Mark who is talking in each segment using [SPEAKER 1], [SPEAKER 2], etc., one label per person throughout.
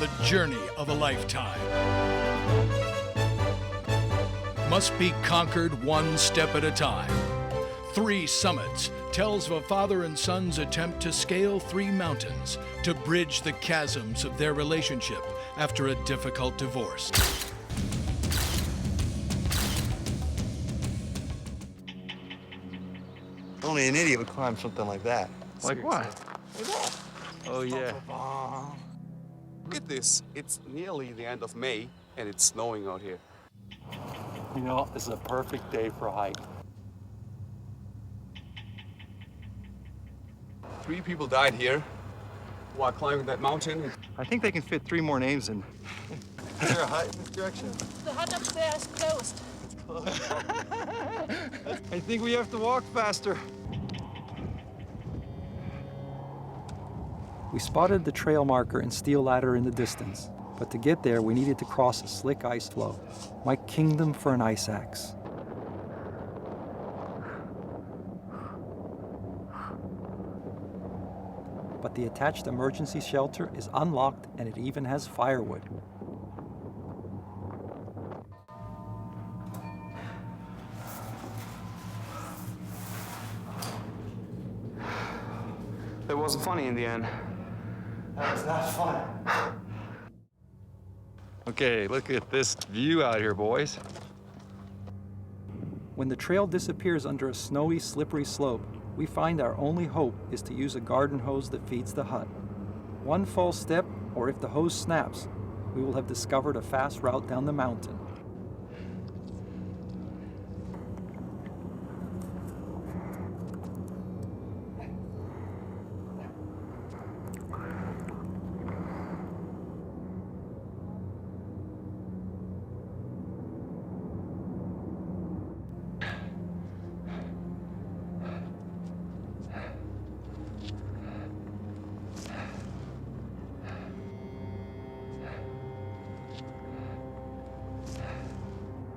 [SPEAKER 1] the journey of a lifetime. Must be conquered one step at a time. 3 Summits tells of a father and son's attempt to scale 3 mountains to bridge the chasms of their relationship after a difficult divorce.
[SPEAKER 2] Only an idiot would climb something like that.
[SPEAKER 3] Like what?
[SPEAKER 2] Like that.
[SPEAKER 3] Oh, yeah.
[SPEAKER 4] Look at this. It's nearly the end of May, and it's snowing out here.
[SPEAKER 3] You know, this is a perfect day for a hike.
[SPEAKER 4] 3 people died here while climbing that mountain.
[SPEAKER 2] I think they can fit 3 more names in. Is there a hut in this direction?
[SPEAKER 5] The hut up there is closed.
[SPEAKER 2] It's closed. I think we have to walk faster.
[SPEAKER 6] We spotted the trail marker and steel ladder in the distance, but to get there we needed to cross a slick ice floe. My kingdom for an ice axe. But the attached emergency shelter is unlocked and it even has firewood.
[SPEAKER 7] It wasn't funny in the end.
[SPEAKER 2] That was not fun.
[SPEAKER 3] Okay, look at this view out here, boys.
[SPEAKER 6] When the trail disappears under a snowy, slippery slope, we find our only hope is to use a garden hose that feeds the hut. One false step, or if the hose snaps, we will have discovered a fast route down the mountain.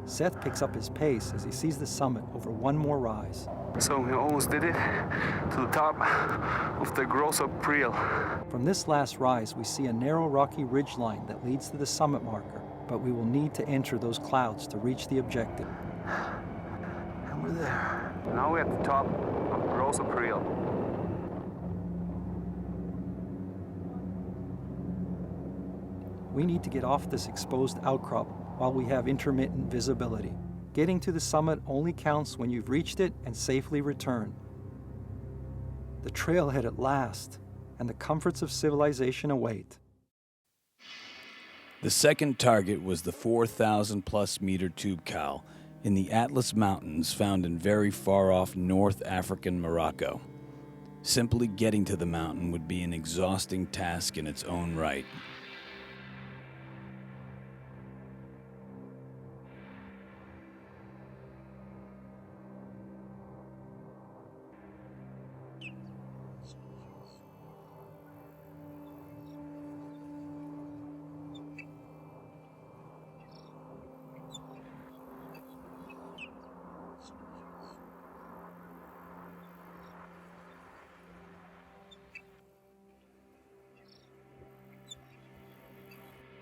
[SPEAKER 6] Seth picks up his pace as he sees the summit over one more rise.
[SPEAKER 7] So we almost did it to the top of the Gross Priel.
[SPEAKER 6] From this last rise, we see a narrow rocky ridgeline that leads to the summit marker, but we will need to enter those clouds to reach the objective.
[SPEAKER 7] And we're there. Now we're at the top of Gross Priel.
[SPEAKER 6] We need to get off this exposed outcrop while we have intermittent visibility. Getting to the summit only counts when you've reached it and safely returned. The trailhead at last, and the comforts of civilization await.
[SPEAKER 8] The second target was the 4,000-plus meter tube cow in the Atlas Mountains found in very far-off North African Morocco. Simply getting to the mountain would be an exhausting task in its own right.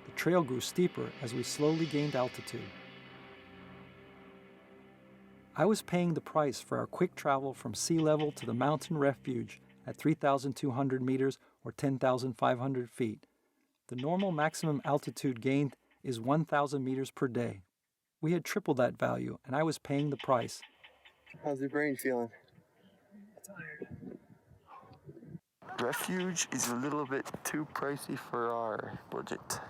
[SPEAKER 6] The trail grew steeper as we slowly gained altitude. I was paying the price for our quick travel from sea level to the mountain refuge at 3,200 meters or 10,500 feet. The normal maximum altitude gained is 1,000 meters per day. We had tripled that value, and I was paying the price.
[SPEAKER 2] How's your brain feeling?
[SPEAKER 7] Tired. Refuge is a little bit too pricey for our budget.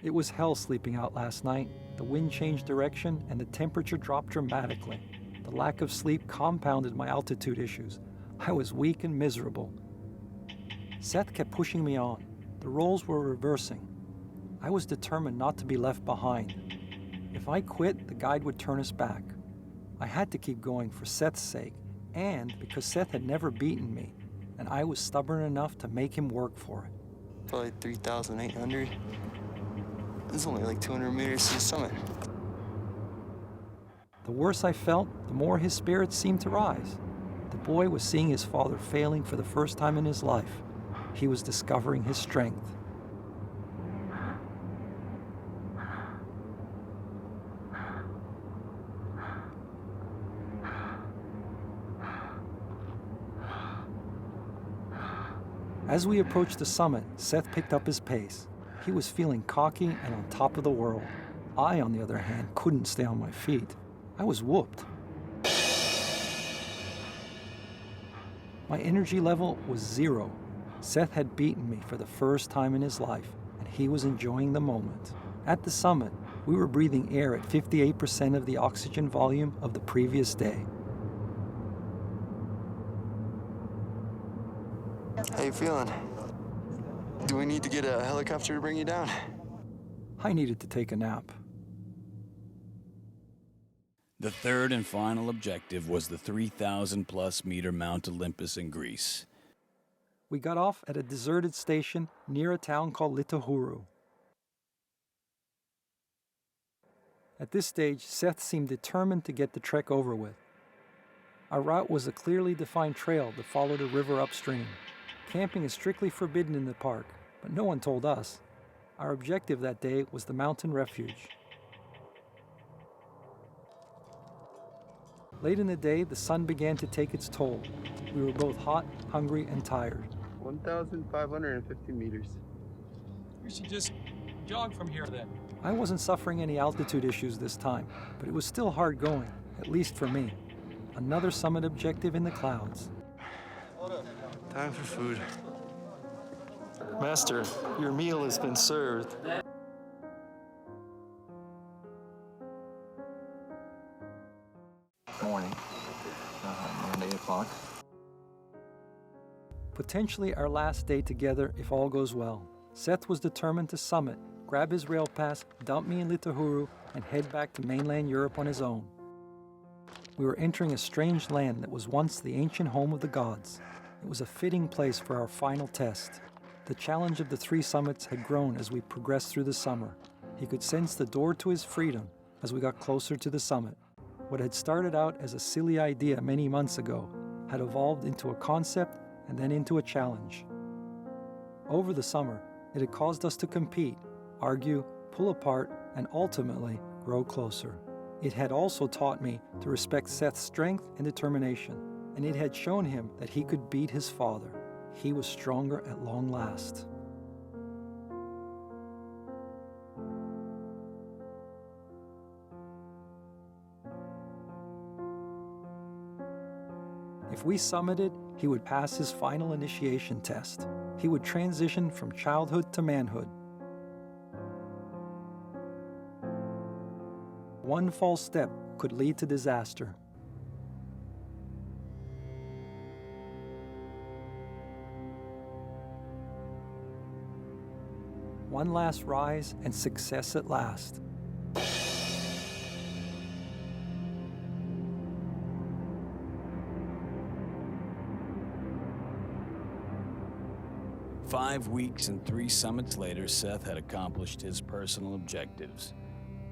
[SPEAKER 6] It was hell sleeping out last night. The wind changed direction and the temperature dropped dramatically. The lack of sleep compounded my altitude issues. I was weak and miserable. Seth kept pushing me on. The roles were reversing. I was determined not to be left behind. If I quit, the guide would turn us back. I had to keep going for Seth's sake, and because Seth had never beaten me, and I was stubborn enough to make him work for it.
[SPEAKER 2] Probably 3,800. It's only like 200 meters to the summit.
[SPEAKER 6] The worse I felt, the more his spirits seemed to rise. The boy was seeing his father failing for the first time in his life. He was discovering his strength. As we approached the summit, Seth picked up his pace. He was feeling cocky and on top of the world. I, on the other hand, couldn't stay on my feet. I was whooped. My energy level was 0. Seth had beaten me for the first time in his life, and he was enjoying the moment. At the summit, we were breathing air at 58% of the oxygen volume of the previous day.
[SPEAKER 2] How you feeling? Do we need to get a helicopter to bring you down?
[SPEAKER 6] I needed to take a nap.
[SPEAKER 8] The third and final objective was the 3,000-plus meter Mount Olympus in Greece.
[SPEAKER 6] We got off at a deserted station near a town called Litohuru. At this stage, Seth seemed determined to get the trek over with. Our route was a clearly defined trail that followed a river upstream. Camping is strictly forbidden in the park, but no one told us. Our objective that day was the mountain refuge. Late in the day, the sun began to take its toll. We were both hot, hungry, and tired.
[SPEAKER 2] 1,550 meters.
[SPEAKER 3] We should just jog from here then.
[SPEAKER 6] I wasn't suffering any altitude issues this time, but it was still hard going, at least for me. Another summit objective in the clouds.
[SPEAKER 2] Time for food. Master, your meal has been served.
[SPEAKER 9] Morning, around 8 o'clock.
[SPEAKER 6] Potentially our last day together if all goes well. Seth was determined to summit, grab his rail pass, dump me in Litohuru, and head back to mainland Europe on his own. We were entering a strange land that was once the ancient home of the gods. It was a fitting place for our final test. The challenge of the 3 summits had grown as we progressed through the summer. He could sense the door to his freedom as we got closer to the summit. What had started out as a silly idea many months ago had evolved into a concept and then into a challenge. Over the summer, it had caused us to compete, argue, pull apart, and ultimately grow closer. It had also taught me to respect Seth's strength and determination, and it had shown him that he could beat his father. He was stronger at long last. If we summited, he would pass his final initiation test. He would transition from childhood to manhood. One false step could lead to disaster. One last rise and success at last.
[SPEAKER 8] Five weeks and 3 summits later, Seth had accomplished his personal objectives.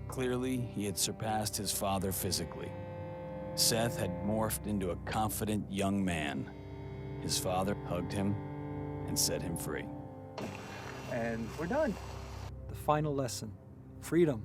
[SPEAKER 8] Clearly, he had surpassed his father physically. Seth had morphed into a confident young man. His father hugged him and set him free.
[SPEAKER 9] And we're done.
[SPEAKER 6] The final lesson: freedom